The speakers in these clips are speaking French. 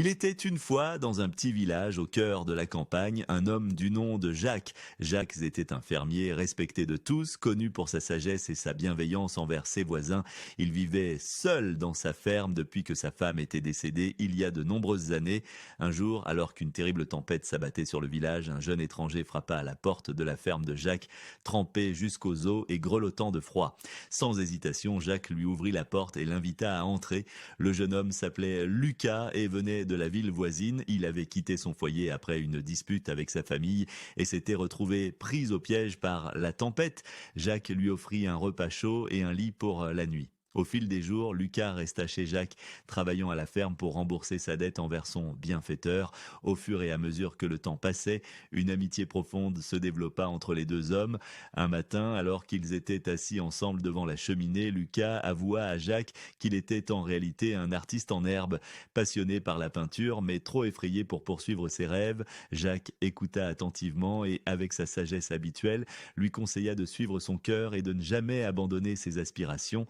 Il était une fois, dans un petit village au cœur de la campagne, un homme du nom de Jacques. Jacques était un fermier respecté de tous, connu pour sa sagesse et sa bienveillance envers ses voisins. Il vivait seul dans sa ferme depuis que sa femme était décédée il y a de nombreuses années. Un jour, alors qu'une terrible tempête s'abattait sur le village, un jeune étranger frappa à la porte de la ferme de Jacques, trempé jusqu'aux os et grelottant de froid. Sans hésitation, Jacques lui ouvrit la porte et l'invita à entrer. Le jeune homme s'appelait Lucas et venait de la ville voisine. Il avait quitté son foyer après une dispute avec sa famille et s'était retrouvé pris au piège par la tempête. Jacques lui offrit un repas chaud et un lit pour la nuit. Au fil des jours, Lucas resta chez Jacques, travaillant à la ferme pour rembourser sa dette envers son bienfaiteur. Au fur et à mesure que le temps passait, une amitié profonde se développa entre les deux hommes. Un matin, alors qu'ils étaient assis ensemble devant la cheminée, Lucas avoua à Jacques qu'il était en réalité un artiste en herbe, passionné par la peinture, mais trop effrayé pour poursuivre ses rêves. Jacques écouta attentivement et, avec sa sagesse habituelle, lui conseilla de suivre son cœur et de ne jamais abandonner ses aspirations.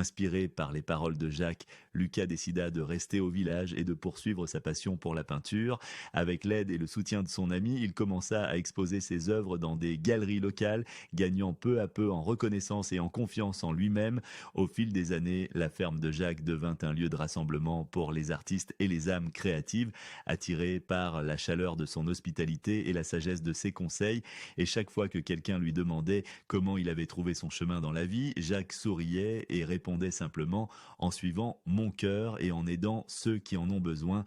Inspiré par les paroles de Jacques, Lucas décida de rester au village et de poursuivre sa passion pour la peinture. Avec l'aide et le soutien de son ami, il commença à exposer ses œuvres dans des galeries locales, gagnant peu à peu en reconnaissance et en confiance en lui-même. Au fil des années, la ferme de Jacques devint un lieu de rassemblement pour les artistes et les âmes créatives, attirés par la chaleur de son hospitalité et la sagesse de ses conseils. Et chaque fois que quelqu'un lui demandait comment il avait trouvé son chemin dans la vie, Jacques souriait et répondait simplement: en suivant mon cœur et en aidant ceux qui en ont besoin,